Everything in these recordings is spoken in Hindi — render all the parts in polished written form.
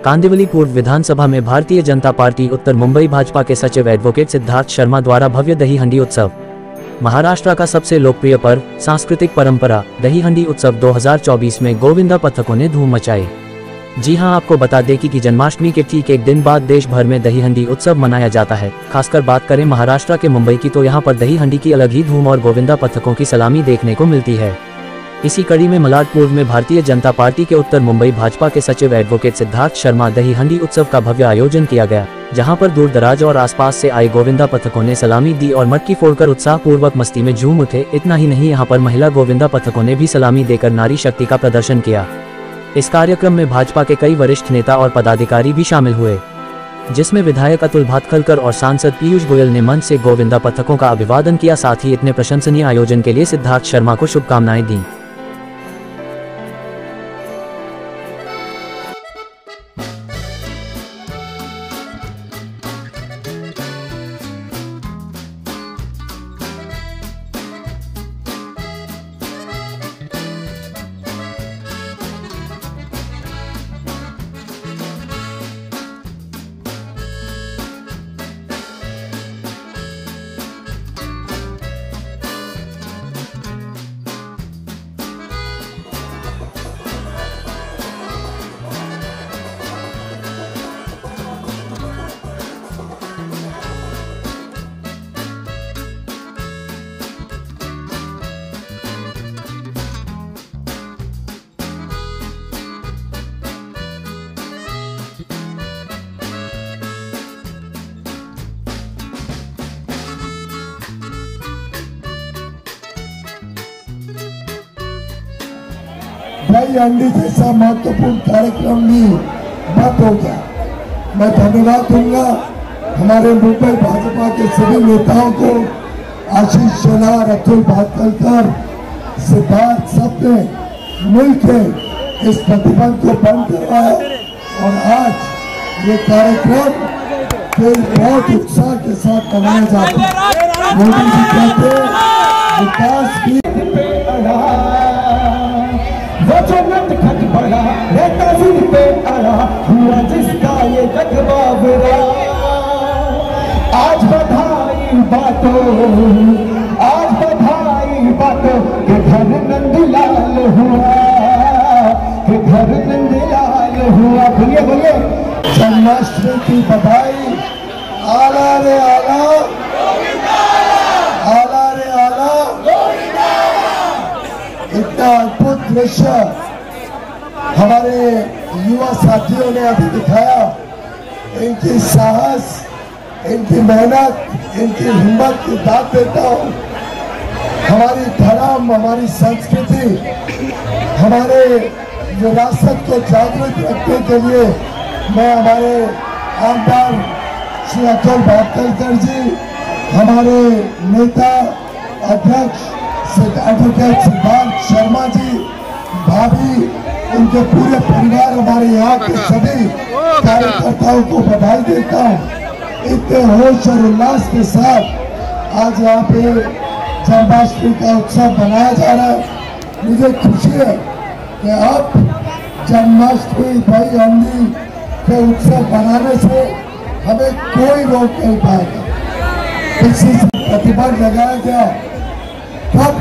कांदिवली पूर्व विधानसभा में भारतीय जनता पार्टी उत्तर मुंबई भाजपा के सचिव एडवोकेट सिद्धार्थ शर्मा द्वारा भव्य दही हंडी उत्सव। महाराष्ट्र का सबसे लोकप्रिय पर्व, सांस्कृतिक परंपरा दही हंडी उत्सव 2024 में गोविंदा पथकों ने धूम मचाई। जी हां, आपको बता दें कि जन्माष्टमी के ठीक एक दिन बाद देश भर में दही हंडी उत्सव मनाया जाता है। खासकर बात करें महाराष्ट्र के मुंबई की तो यहां पर दही हंडी की अलग ही धूम और गोविंदा पथकों की सलामी देखने को मिलती है। इसी कड़ी में मलाड पूर्व में भारतीय जनता पार्टी के उत्तर मुंबई भाजपा के सचिव एडवोकेट सिद्धार्थ शर्मा दही हंडी उत्सव का भव्य आयोजन किया गया, जहां पर दूर दराज और आसपास से आए गोविंदा पथकों ने सलामी दी और मटकी फोड़कर उत्साह पूर्वक मस्ती में झूम उठे। इतना ही नहीं, यहां पर महिला गोविंदा पथकों ने भी सलामी देकर नारी शक्ति का प्रदर्शन किया। इस कार्यक्रम में भाजपा के कई वरिष्ठ नेता और पदाधिकारी भी शामिल हुए, जिसमें विधायक अतुल भातखलकर और सांसद पीयूष गोयल ने मंच से गोविंदा पथकों का अभिवादन किया। साथ ही इतने प्रशंसनीय आयोजन के लिए सिद्धार्थ शर्मा को शुभकामनाएं दी। दही हंडी जैसा महत्वपूर्ण कार्यक्रम भी बंद हो गया। मैं धन्यवाद दूंगा हमारे मुंबई भाजपा के सभी नेताओं को, आशीष शेलार, अतुल भातखलकर, सिद्धार्थ, सबने मिलकर इस प्रतिबंध को बंद करवाया और आज ये कार्यक्रम बहुत उत्साह के साथ मनाया जाता है। मोदी जी कहते हैं विकास की खट बड़ा तस्वीर पे अड़ा हुआ जिसका ये जगबावरा। आज बधाई बातों, आज बधाई बातों के घर नंदलाल हुआ, के घर नंदलाल हुआ। बोलिए बोलिए, जन्माष्टमी की बधाई। आला रे आला, आला रे आला। इतना अद्भुत दृश्य हमारे युवा साथियों ने अभी दिखाया। इनकी साहस, इनकी मेहनत, इनकी हिम्मत की दाद देता हूँ। हमारी धर्म, हमारी संस्कृति, हमारे विरासत को जागृत रखने के लिए मैं हमारे आमदार श्री अतुल भातखलकर जी, हमारे नेता अध्यक्ष एडवोकेट सिद्धार्थ शर्मा जी, भाभी, उनके पूरे परिवार, हमारे यहाँ के सभी कार्यकर्ताओं को बधाई देता हूँ। इतने होश और उल्लास के साथ आज यहाँ पे जन्माष्टमी का उत्सव मनाया जा रहा है। मुझे खुशी है कि अब जन्माष्टमी दही हंडी के उत्सव मनाने से हमें कोई रोक नहीं पाएगा। किसी से प्रतिबंध लगाया गया तब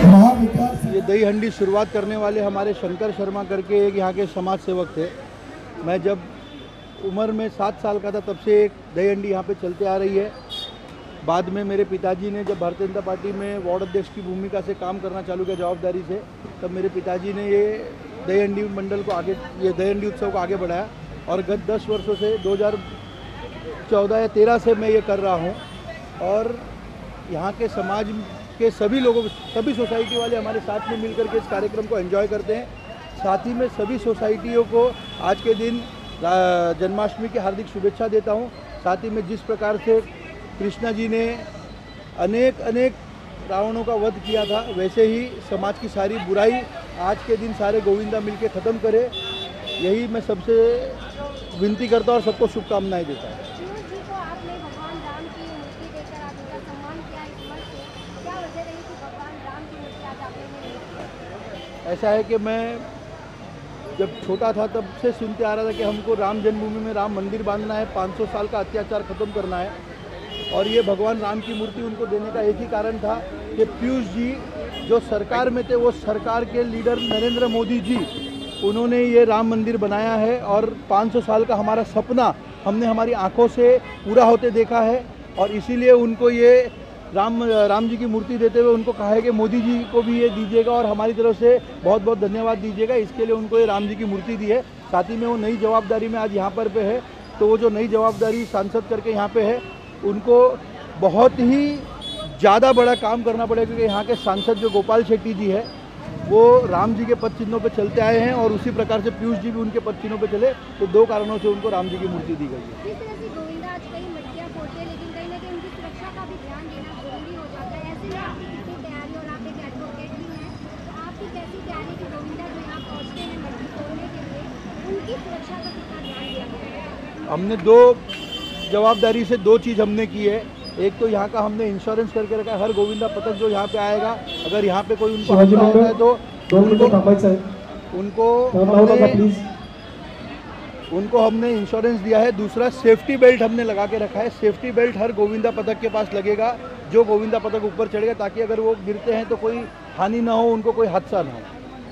महाविकास। ये दही हंडी शुरुआत करने वाले हमारे शंकर शर्मा करके एक यहाँ के समाज सेवक थे। मैं जब उम्र में 7 साल का था तब से एक दही हंडी यहाँ पे चलते आ रही है। बाद में मेरे पिताजी ने जब भारतीय जनता पार्टी में वार्ड अध्यक्ष की भूमिका से काम करना चालू किया जवाबदारी से, तब मेरे पिताजी ने ये दही हंडी मंडल को आगे, ये दही हंडी उत्सव को आगे बढ़ाया और गत 10 वर्षों से 2014 या 13 से मैं ये कर रहा हूँ। और यहाँ के समाज के सभी लोगों, सभी सोसाइटी वाले हमारे साथ में मिलकर के इस कार्यक्रम को एंजॉय करते हैं। साथ ही में सभी सोसाइटियों को आज के दिन जन्माष्टमी की हार्दिक शुभेच्छा देता हूँ। साथ ही में जिस प्रकार से कृष्णा जी ने अनेक रावणों का वध किया था, वैसे ही समाज की सारी बुराई आज के दिन सारे गोविंदा मिलके ख़त्म करे, यही मैं सबसे विनती करता हूँ और सबको शुभकामनाएं देता हूँ। ऐसा है कि मैं जब छोटा था तब से सुनते आ रहा था कि हमको राम जन्मभूमि में राम मंदिर बांधना है, 500 साल का अत्याचार खत्म करना है। और ये भगवान राम की मूर्ति उनको देने का एक ही कारण था कि पीयूष जी जो सरकार में थे, वो सरकार के लीडर नरेंद्र मोदी जी, उन्होंने ये राम मंदिर बनाया है और 500 साल का हमारा सपना हमने हमारी आंखों से पूरा होते देखा है। और इसीलिए उनको ये राम जी की मूर्ति देते हुए उनको कहा है कि मोदी जी को भी ये दीजिएगा और हमारी तरफ से बहुत बहुत धन्यवाद दीजिएगा। इसके लिए उनको ये राम जी की मूर्ति दी है। साथ ही में वो नई जवाबदारी में आज यहाँ पर है, तो वो जो नई जवाबदारी सांसद करके यहाँ पे है, उनको बहुत ही ज़्यादा बड़ा काम करना पड़ेगा, क्योंकि यहाँ के सांसद जो गोपाल शेट्टी जी है वो राम जी के पद चिन्हों पे चलते आए हैं और उसी प्रकार से पीयूष जी भी उनके पद चिन्हों पे चले। तो 2 कारणों से उनको राम जी की मूर्ति दी गई है। जिस तरह से गोविंदा आज कई मटकियाँ फोड़ते हैं, लेकिन कहीं ना कहीं उनकी सुरक्षा का भी ध्यान देना जरूरी हो जाता है। ऐसे में आपकी कितनी तैयारी, और आप एक एडवोकेट भी हैं, तो आपकी कैसी तैयारी कि गोविंदा जो यहाँ पहुँचते हैं मटकी फोड़ने के लिए, उनकी सुरक्षा का कितना ध्यान दिया गया है? हमने 2 जवाबदारी से 2 चीज़ हमने की है। एक तो यहाँ का हमने इंश्योरेंस करके रखा है, हर गोविंदा पतक जो यहाँ पे आएगा, अगर यहाँ पे कोई उनको हमला होता है तो उनको हमने इंश्योरेंस दिया है। दूसरा, सेफ्टी बेल्ट हमने लगा के रखा है। सेफ्टी बेल्ट हर गोविंदा पतक के पास लगेगा, जो गोविंदा पतक ऊपर चढ़ेगा, ताकि अगर वो गिरते हैं तो कोई हानि ना हो, उनको कोई हादसा ना हो।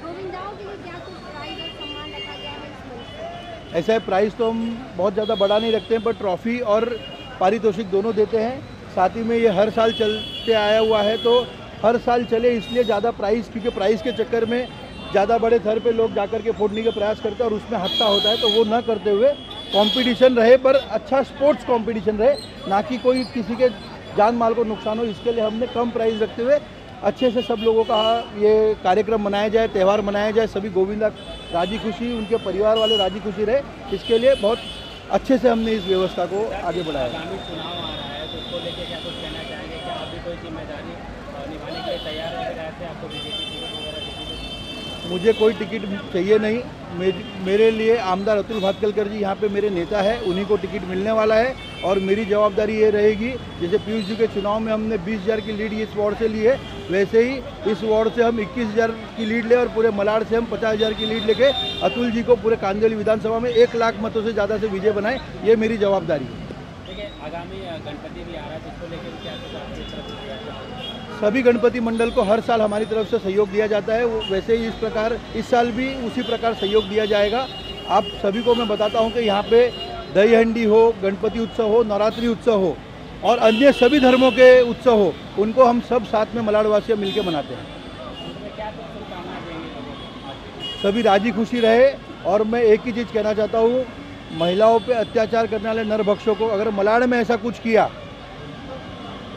गोविंदाओं के लिए क्या कुछ प्राइज और सम्मान रखा गया है इस मंच पर? ऐसा है, प्राइस तो हम बहुत ज़्यादा बड़ा नहीं रखते हैं, पर ट्रॉफी और पारितोषिक दोनों देते हैं। साथ ही में ये हर साल चलते आया हुआ है, तो हर साल चले इसलिए ज़्यादा प्राइस, क्योंकि प्राइस के चक्कर में ज़्यादा बड़े स्तर पे लोग जाकर के फोड़ने का प्रयास करते हैं और उसमें हादसा होता है। तो वो ना करते हुए कंपटीशन रहे, पर अच्छा स्पोर्ट्स कंपटीशन रहे, ना कि कोई किसी के जान माल को नुकसान हो। इसके लिए हमने कम प्राइस रखते हुए अच्छे से सब लोगों का ये कार्यक्रम मनाया जाए, त्यौहार मनाया जाए, सभी गोविंदा राजी खुशी, उनके परिवार वाले राजी खुशी रहे, इसके लिए बहुत अच्छे से हमने इस व्यवस्था को आगे बढ़ाया। आगामी चुनाव आ रहा है, तो उसको लेके क्या कुछ कहना चाहेंगे? क्या आप भी कोई जिम्मेदारी निभाने के लिए तैयार रहते हैं? आपको बीजेपी टिकट वगैरह चाहिए? मुझे कोई टिकट चाहिए नहीं। मेरे लिए आमदार अतुल भातखलकर जी यहाँ पे मेरे नेता है, उन्हीं को टिकट मिलने वाला है। और मेरी जवाबदारी ये रहेगी, जैसे पीयूष जी के चुनाव में हमने 20,000 की लीड इस वार्ड से ली है, वैसे ही इस वार्ड से हम 21,000 की लीड ले और पूरे मलाड से हम 50,000 की लीड लेके अतुल जी को पूरे कांदिवली विधानसभा में 1 लाख मतों से ज़्यादा से विजय बनाए, ये मेरी जवाबदारी है। ठीक है, आगामी गणपति भी आ रहा है, तो उसको लेकर क्या कुछ आपकी तरफ से किया जाए? सभी गणपति मंडल को हर साल हमारी तरफ से सहयोग दिया जाता है, वैसे ही इस प्रकार इस साल भी उसी प्रकार सहयोग दिया जाएगा। आप सभी को मैं बताता हूँ कि यहाँ पे दही हंडी हो, गणपति उत्सव हो, नवरात्रि उत्सव हो और अन्य सभी धर्मों के उत्सव हो, उनको हम सब साथ में मलाडवासियाँ मिलकर मनाते हैं। क्या कुछ शुभकामनाएं देंगे? सभी राजी खुशी रहे। और मैं एक ही चीज़ कहना चाहता हूँ, महिलाओं पे अत्याचार करने वाले नरभक्षों को, अगर मलाड में ऐसा कुछ किया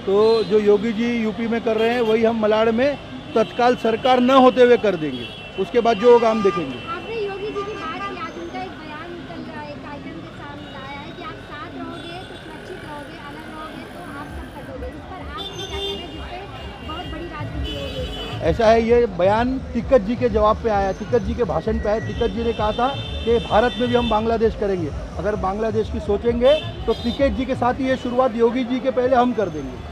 तो जो योगी जी यूपी में कर रहे हैं वही हम मलाड में तत्काल सरकार न होते हुए कर देंगे। उसके बाद जो होगा हम देखेंगे। आपने योगी जी की बात की, आज उनका एक बयान निकल रहा है, कार्यक्रम के सामने आया है कि आप साथ रहोगे तो सुरक्षित रहोगे, अलग रहोगे तो आप सब कटोगे। इस पर आपने क्या कहना है, जिससे बहुत बड़ी राजनीति हो रही है? ऐसा है, ये बयान टिकैत जी के जवाब पे आया, टिकैत जी के भाषण पे आया। टिकैत जी ने कहा था कि भारत में भी हम बांग्लादेश करेंगे। अगर बांग्लादेश की सोचेंगे तो टिकैत जी के साथ ही ये शुरुआत योगी जी के पहले हम कर देंगे।